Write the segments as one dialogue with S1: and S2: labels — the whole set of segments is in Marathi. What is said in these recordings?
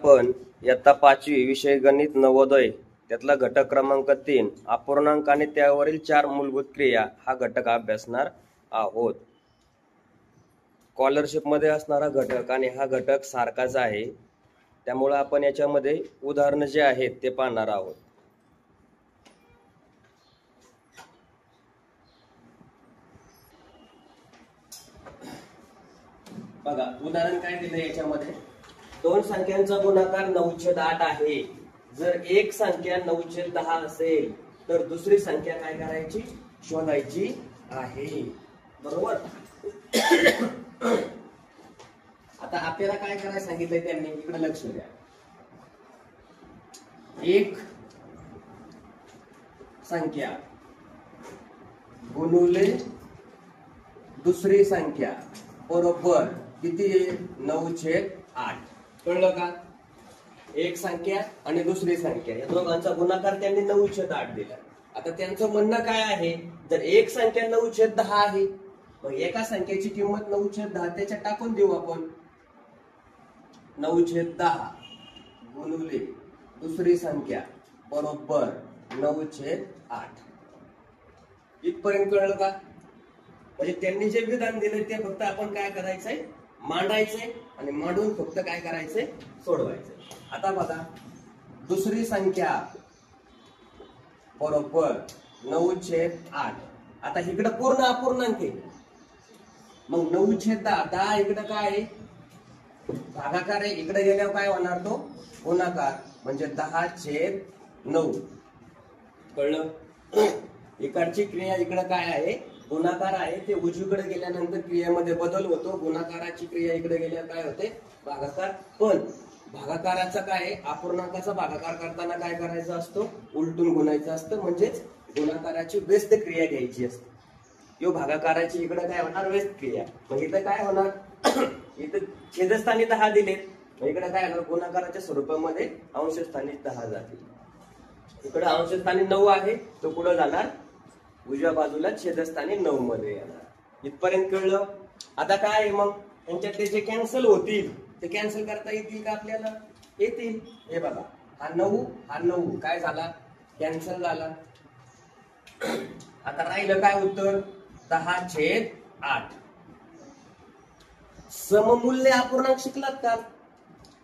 S1: आपण इयत्ता 5वी विषय गणित नवोदय त्यातला घटक क्रमांक 3 अपूर्णांक आणि त्यावरील 4 मूलभूत क्रिया हा घटक अभ्यासणार आहोत। स्कॉलरशिप मध्ये असणारा घटक आणि हा घटक सारखाच आहे, त्यामुळे आपण याच्यामध्ये उदाहरण जे आहेत ते पाहणार आहोत। बघा उदाहरण काय दिले याच्यामध्ये, दोन संख्यांचा गुणाकार 9/8 आहे। जर एक संख्या 9/10 असेल तर दुसरी संख्या काय करायची, शोधायची आहे, बरोबर। आता आपल्याला काय करायला सांगितलंय त्यांनी, इकडे लक्ष द्या। एक संख्या गुणुले दुसरी संख्या बरोबर किती आहे, 9/8। कळलं का? एक संख्या आणि दुसरी संख्या या दोघांचा गुणाकार त्यांनी 9/8 दिला। आता त्यांचं म्हणणं काय आहे, जर एक संख्या 9/10 आहे मग एका संख्येची किंमत 9/10 त्याच्यात टाकून देऊ आपण। 9/10 गुणुले दुसरी संख्या बरोबर 9/8। इथपर्यंत कळलं का? म्हणजे त्यांनी जे विधान दिले ते फक्त आपण काय करायचंय, मांडायचंय आणि मांडून फक्त काय करायचंय, सोडवायचंय। आता बघा, दुसरी संख्या बरोबर 9/8। आता इकडे पूर्ण अपूर्णांक आहे, मग 9/10 10 इकडे काय आहे, भागाकार आहे, इकडे गेल्यावर काय होणार, तो गुणाकार, म्हणजे 10/9। कळलं? इकडची क्रिया इकडे काय आहे, गुणाकार आहे, ते उजवीकडे गेल्यानंतर क्रियेमध्ये बदल होतो। गुणाकाराची क्रिया इकडे गेल्यावर काय होते, भागाकार। पण भागाकाराचा काय आहे, अपूर्णांकाचा भागाकार करताना काय करायचं असतो, उलटून गुणायचं असतं, म्हणजेच गुणाकाराची व्यस्त क्रिया घ्यायची असते। यो भागाकाराची इकडे काय होणार, व्यस्त क्रिया। मग इथं काय होणार, इथं छेदस्थानी 10 दिलेत, मग इकडे काय होणार, गुणाकाराच्या स्वरूपामध्ये अंशस्थानी 10 जातील। इकडे अंशस्थानी 9 आहे, तो पुढे जाणार उजव्या बाजूला छेदस्थानी 9 मध्ये येणार। इथपर्यंत कळलं? आता काय आहे, मग यांच्यातले जे कॅन्सल होतील ते कॅन्सल करता येतील का आपल्याला, येतील। हे बघा, हा 9 काय झाला, कॅन्सल झाला। आता राहिलं काय उत्तर, 10/8। सममूल्य अपूर्णांक शिकलात का?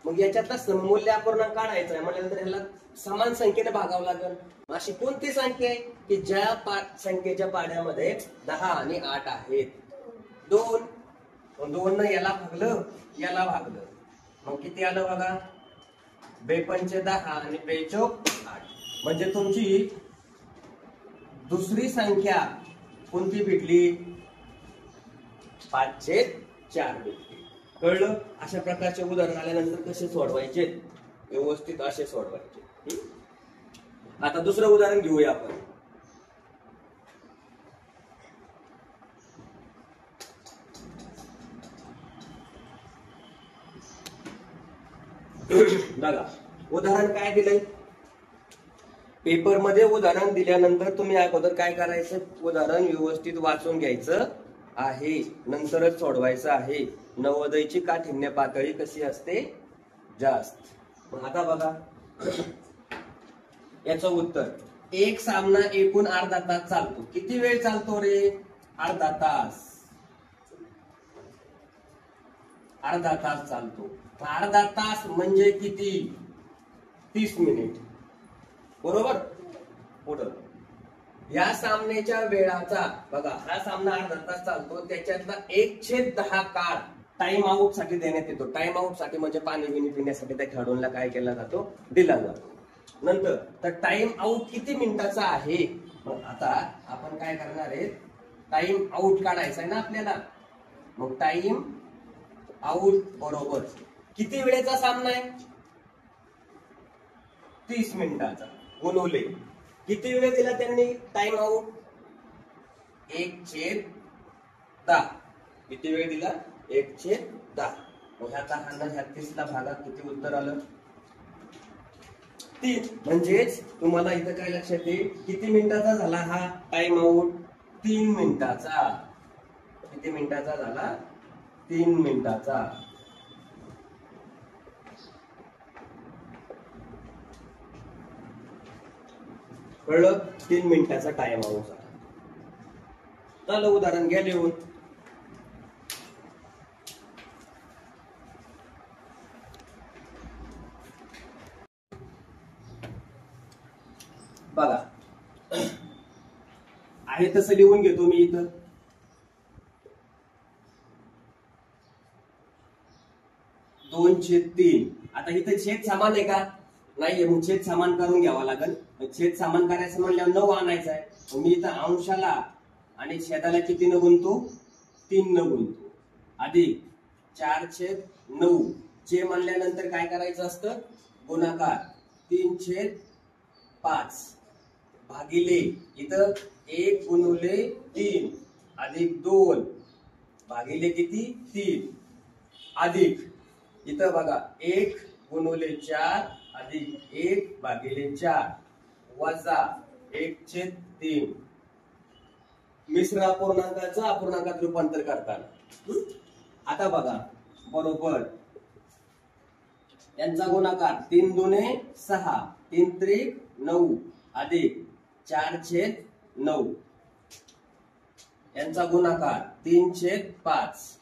S1: मग याच्यातला सममूल्य अपूर्णांक काढायचा आहे म्हटल्यानंतर ह्याला समान संख्येने भागावं लागेल। अशी कोणती संख्या आहे की ज्या संख्येच्या पाड्यामध्ये 10 आणि 8 आहेत, 2 न याला भागलं, याला भागलं, मग किती आलं बघा, 2×5 10 आणि 2×4 8। म्हणजे तुमची दुसरी संख्या कोणती भेटली, 5/4 भेटली। कळलं? अशा प्रकारचे उदाहरण आल्यानंतर कसे सोडवायचे, व्यवस्थित असे सोडवायचे। आता दुसरं उदाहरण घेऊया आपण। बघा उदाहरण काय दिलंय, पेपर मध्ये उदाहरण दिल्यानंतर तुम्ही अगोदर काय करायचं, उदाहरण व्यवस्थित वाचून घ्यायचं आहे, नंतरच सोडवायचं आहे। नवोदयची काठिण्य पातळी कशी असते, जास्त। आता बघा याचं उत्तर, एक सामना एकूण अर्धा तास चालतो। किती वेळ चालतो रे, अर्धा तास। अर्धा तास चालतो, अर्धा तास म्हणजे किती, 30 मिनिट, बरोबर। पुढं या सामन्याच्या वेळाचा बघा, हा सामना अर्धा तास चालतो, त्याच्यातला 1/10 काळ टाइम आउट साठी देण्यात येतो। टाइम आउट साठी म्हणजे पाणी बिणी पिण्यासाठी त्या खेळाडूंना काय केला जातो, दिला जातो। नंतर तर टाइम आउट किती मिनिटाचा आहे, मग आता आपण काय करणार आहे, टाइम आउट काढायचा आहे ना आपल्याला। मग टाइम आउट बरोबर किती वेळेचा सामना आहे, 30 मिनिटाचा, गुणुले किती वेळ दिला त्यांनी, टाइम आउट 1/10। किती वेळ दिला, 1/10। मग ह्याचा ह्या 30 ला भागा किती उत्तर आलं, 3। म्हणजेच तुम्हाला इथं काय लक्षात येईल, किती मिनिटाचा झाला हा टाइम आउट, 3 मिनिटाचा। किती मिनिटाचा झाला, 3 मिनिटाचा। कळलं? 3 मिनिटाचा टाइम आहोत. चला उदाहरण घ्या लिहून. बघा आहे तसं लिहून घेतो मी इथं. दोन छेद 3. आता इथं छेद समान आहे का? नाहीये. मग छेद समान करून घ्यावा लागेल. छेद समान करायचं म्हणल्यावर 9 आणायचा आहे. मी इथं अंशाला आणि छेदाला किती न गुणतो? 3 न गुणतो. अधिक 4/9 चे म्हणल्यानंतर काय करायचं असतं? गुणाकार 3/5 भागिले इथं 1 गुणुले 3 अधिक 2 भागिले किती? 3 अधिक इथं बघा 1 गुणुले 4 अधिक 1 भागिले 4 वजा 1/3 मिश्र अपूर्णांकाचं अपूर्णांकात रूपांतर करताना. आता बघा बरोबर यांचा गुणाकार 3 दुने 6 3 त्रिक 9 अधिक 4/9 यांचा गुणाकार 3/5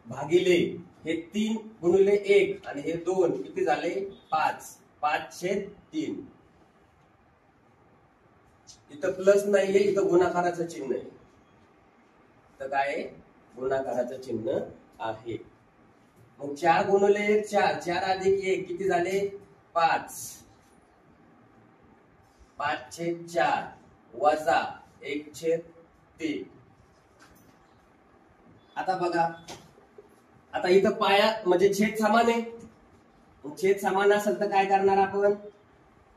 S1: भागिले हे 3 गुणिले 1 आणि हे 2 किती झाले? 5 5/3. इथं प्लस नाहीये, इथं गुणाकाराचं चिन्ह आहे. तर काय गुणाकाराचं चिन्ह आहे. मग 4 गुणिले 1 4 4 अधिक 1 किती झाले? 5 5/4 वजा 1/3. आता बघा आता इथं पाया म्हणजे छेद समान आहे. छेद समान असेल तर काय करणार आपण?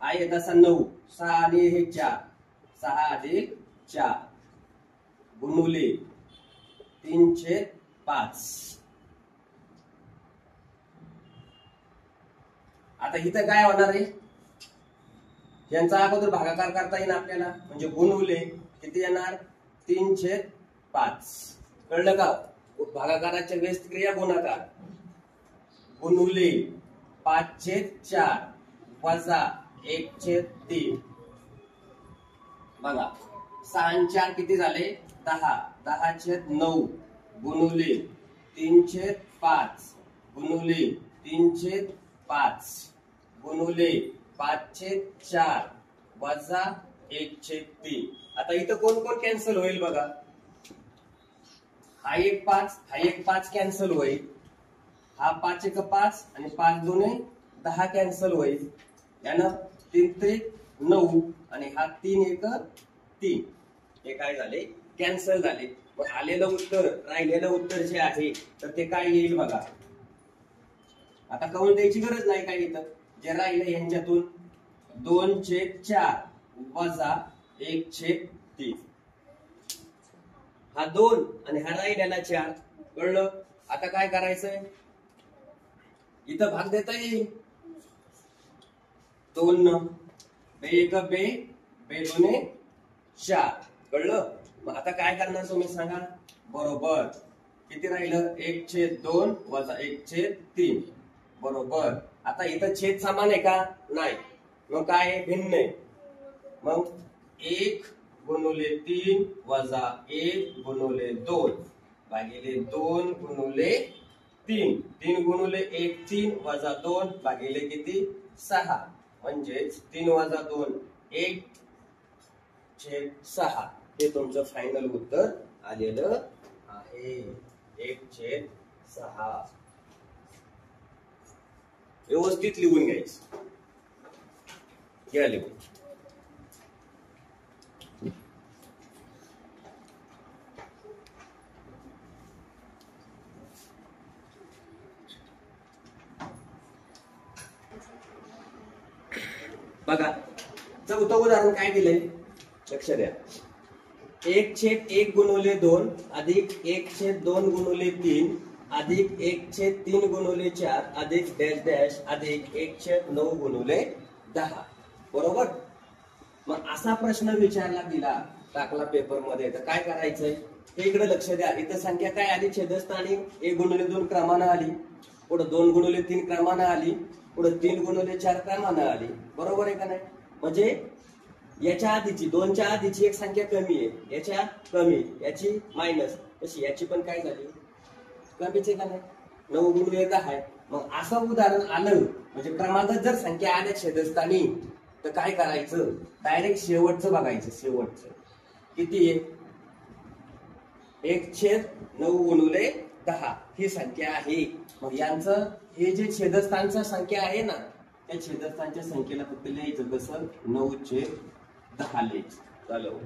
S1: आहे तसा 9 6 आणि हे 4 6 अधिक 4 गुणुले 3/5. आता इथं काय होणार आहे? यांचा अगोदर भागाकार करता येईल आपल्याला. म्हणजे गुणुले किती येणार? 3/5. कळलं का? भागाकाराच्या वेळेस क्रिया गुणाकार गुणुले 5/4 वजा 1/3. बघा 6 आणि 4 किती झाले? 10 10/9 गुणुले 3/5 गुणुले 3/5 गुणुले 5/4 वजा 1/3. आता इथं कोण कोण कॅन्सल होईल बघा. हा एक 5 कॅन्सल होईल. हा 5 1 5 आणि 5 2 10 कॅन्सल होईल. यानं 3 त्रिक 9 आणि हा 3 1 3 हे काय झाले? कॅन्सल झाले. मग आलेलं उत्तर राहिलेलं उत्तर जे आहे तर ते काय येईल बघा. आता कळून द्यायची गरज नाही काय. इथं जे राहिले यांच्यातून 2/4 वजा 1/3. हा 2 आणि हा राहिलेला 4. कळलं? आता काय करायचंय? इथं भाग देता येईल 2 न. बे 1 बे 2 4. कळलं? मग आता काय करणार तुम्ही सांगा? बरोबर किती राहिलं? 1/2 वजा 1/3 बरोबर. आता इथं छेद समान आहे का? नाही. मग काय आहे? भिन्न आहे. मग 1 गुणुले 3 वजा 1 गुणुले 2 भागिले 2 गुणुले 3 3 गुणुले 1 3 वजा 2 भागिले किती? 6 म्हणजेच 3 वजा 2 1/6. हे तुमचं फायनल उत्तर आलेलं आहे. 1/6. व्यवस्थित लिहून घ्यायचं. घ्या लिहून. बघा चौथं उदाहरण काय दिलंय? लक्ष द्या. 1/1 गुणुले 2 अधिक 1/2 गुणुले 3 अधिक 1/3 गुणुले 4 अधिक डॅश डॅश अधिक 1/9 गुणुले 10. बरोबर. मग असा प्रश्न विचारला गेला दाखला पेपर मध्ये तर काय करायचंय? हे इकडे लक्ष द्या. इथं संख्या काय आली? छेदस्थानी 1 गुणुले 2 क्रमानं आली. पुढे 2 गुणुले 3 क्रमानं आली. पुढे 3 गुणुले 4 क्रमानं आली. बरोबर आहे का नाही? म्हणजे याच्या आधीची 2च्या आधीची एक संख्या कमी आहे, याच्या कमी, याची मायनस, तशी याची पण काय झाली कमीच आहे का नाही, 9 गुणिले 10 आहे. मग असं उदाहरण आलं म्हणजे क्रमागत जर संख्या आल्या छेदस्थानी तर काय करायचं, डायरेक्ट शेवटचं बघायचं. शेवटचं किती आहे, 1/9 गुणिले 10 ही संख्या आहे. मग यांचं हे जे छेदस्थानचं संख्या आहे ना, त्या छेदस्थानच्या संख्येला फक्त लिहायचं कसं, 9/10 लिहायचं. झालं.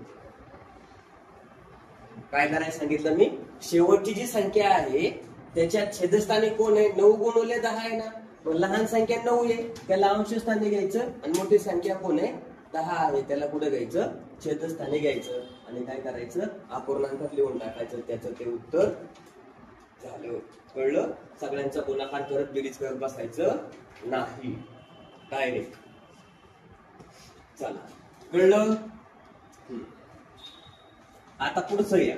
S1: काय करायचं सांगितलं मी, शेवटची जी संख्या आहे त्याच्या छेदस्थानी कोण आहे, 9 गुणिले 10 आहे ना. मग लहान संख्या 9 आहे, त्याला अंशस्थानी घ्यायचं, आणि मोठी संख्या कोण आहे 10 आहे, त्याला कुठे घ्यायचं, छेदस्थानी घ्यायचं. आणि काय करायचं, अपूर्णांकात लिहून टाकायचं, त्याचं ते उत्तर झालं. कळलं. सगळ्यांचा गुणाकार करत बेरीज करत बसायचं नाही, डायरेक्ट. चला कळलं. आता पुढचं या,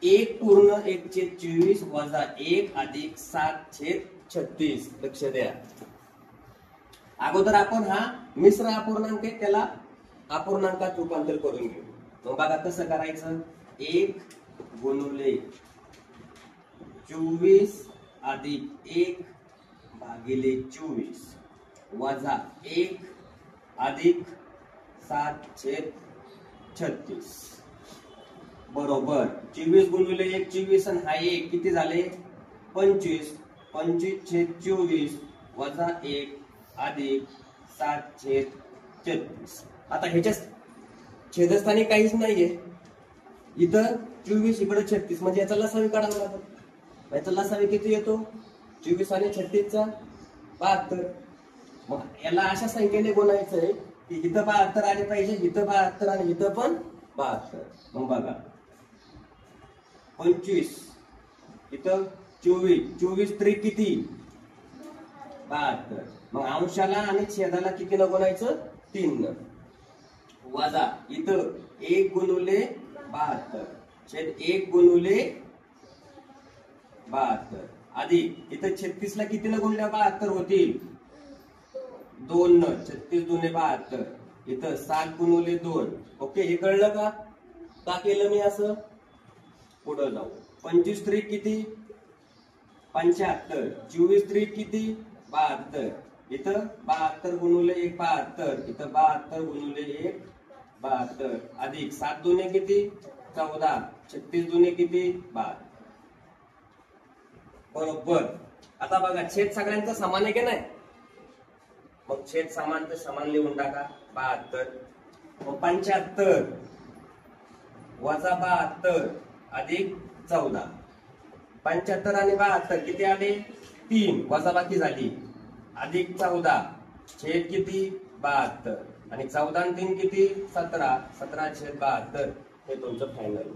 S1: 1/1/24 वजा 1 अधिक 7/36. लक्ष द्या. अगोदर आपण हा मिश्र अपूर्णांक आहे त्याला अपूर्णांकात रूपांतर करून घेऊ. मग बघा कसं करायचं, 1 गुणिले 24 अधिक 1 भागिले 24 वजा 1 अधिक 7/36 बरोबर 24 गुणिले 1 24 आणि हा 1 किती झाले 25. 25/24 वजा 1 अधिक 7/36. आता ह्याच्या छेदस्थानी काहीच नाहीये, इथं 24 इकडे 36, म्हणजे याचा लसावी काढावा लागतो. याचा लसावी किती येतो, 24 आणि 36चा 72. मग याला अशा संख्येने गुणायचंय की इथं 72 आले पाहिजे, इथं 72 आणि इथं पण 72. मग बघा 25 इथं 24, 24 त्रिक किती 72. मग अंशाला आणि छेदाला किती न गुणायचं 3 न. वजा इथं 1 गुणिले 72 छेद 1 गुणिले 72 अधिक इथं 36 ला किती न गुणल्या 72 होतील 2 न. 36 दुने 72. इथं 7 गुणिले 2. ओके, हे कळलं का, का केलं मी असं. पुढे जाऊ. 25 त्रिक किती 75. 24 त्रिक किती 72. इथं 72 गुणिले 1 72. इथं 72 गुणिले 1 72 अधिक 7 दुने किती 14. 36 दुने किती 12. बरोबर. आता बघा छेद सगळ्यांचा समान आहे की नाही, मग छेद समान तर समान लिहून टाका 72. मग 75 वजा 72 अधिक 14. 75 आणि 72 किती आले 3, वजा बाकी झाली अधिक 14 छेद किती 72 आणि 14 आणि 3 किती 17. 17/72 हे तुमचं फायनल.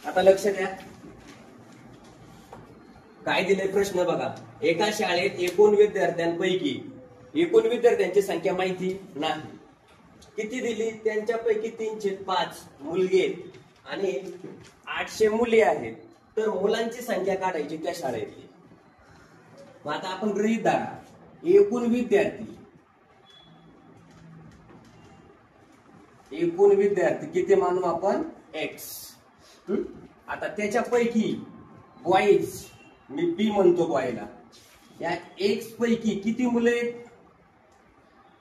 S1: आता लक्ष द्या, काय दिले प्रश्न बघा. एका शाळेत एकूण विद्यार्थ्यांची संख्या माहिती नाही. किती दिली, त्यांच्यापैकी 3/5 मुलगे आणि 800 मुली आहेत. तर मुलांची संख्या काढायची त्या शाळेतली. मग आता आपण गृहीत धरा एकूण विद्यार्थी किती मानू आपण x. आता त्याच्यापैकी बॉईज मी बी म्हणतो बॉयला, या x पैकी किती मुले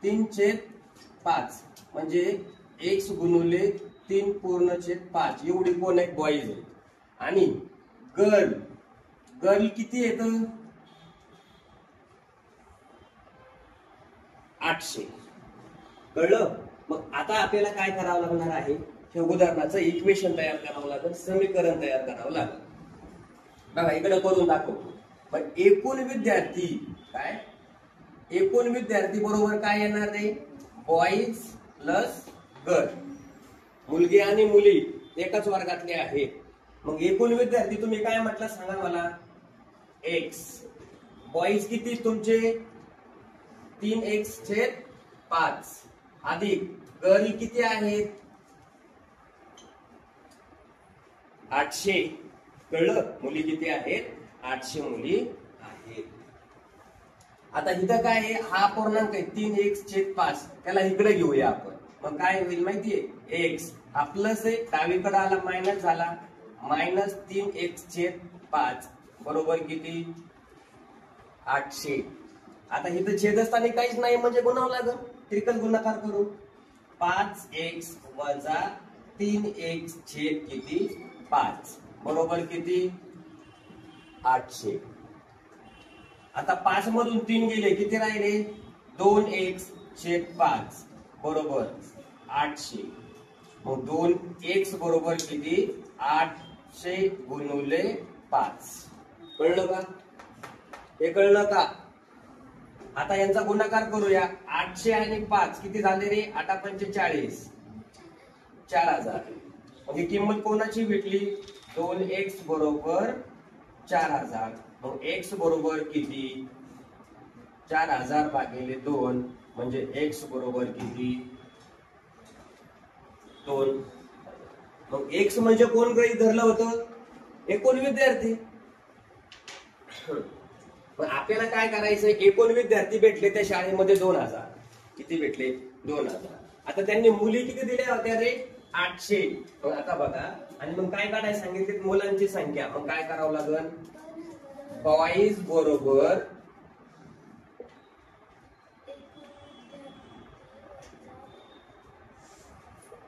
S1: 3/5 म्हणजे x गुणिले 3/5 एवढी कोण आहेत बॉईज आहेत. आणि गर्ल किती येत 800. कळलं. मग आता आपल्याला काय करावं लागणार आहे, हे उदाहरणाचं इक्वेशन तयार करावं लागेल, समीकरण तयार करावं लागेल. बघा इकडे करून दाखवतो. पण एकूण विद्यार्थी बरोबर काय येणार आहे, बॉईज प्लस गर्ल. मुलगी आणि मुली एकाच वर्गातले आहेत. मग एकूण विद्यार्थी तुम्ही काय म्हटलं सांगा मला x. बॉईज किती तुमचे 3x/5 अधिक गर्ल किती आहेत 800. कळलं? मुली किती आहेत 800 मुली आहेत. आता इथं काय आहे हा पूर्णांक आहे 3x/5 त्याला इकडे घेऊया आपण. मग काय होईल माहितीये x हा प्लस आहे डावीकडे आला मायनस झाला -3x/5 बरोबर किती 800. आता इथं छेदस्थानी काहीच नाही म्हणजे गुणावं लागल त्रिकल गुणाकार करू 5x - 3x/5 बरोबर किती 800. आता 5 मधून 3 गेले किती राहिले 2x/5 बरोबर 800. मग 2x बरोबर किती 800 गुणिले 5. कळलं का? हे कळलं का? आता यांचा गुणाकार करूया 800 आणि 5 किती झाले रे 8×45 4000. मग ही किंमत कोणाची भेटली 2x बरोबर 4000. मग x बरोबर किती 4000 भागिले 2 म्हणजे x बरोबर किती 2. मग x म्हणजे कोण गृहीत धरलं होतं एकूण विद्यार्थी. मग आपल्याला काय करायचं एकूण विद्यार्थी भेटले त्या शाळेमध्ये 2000. किती भेटले 2000. आता त्यांनी मुली किती दिल्या होत्या रे 800. मग आता बघा आणि मग काय काढायला सांगितले मुलांची संख्या. मग काय करावं लागेल बॉईज बरोबर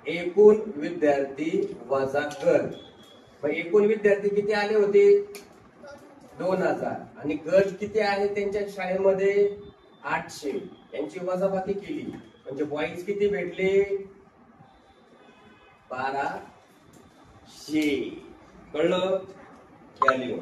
S1: एकूण विद्यार्थी वजा गर्ल. मग एकूण विद्यार्थी किती आले होते 2000 आणि गर्ल किती आहे त्यांच्या शाळेमध्ये 800. यांची वजाबाकी केली म्हणजे बॉईज किती भेटले 1200. कळलं? या लिहून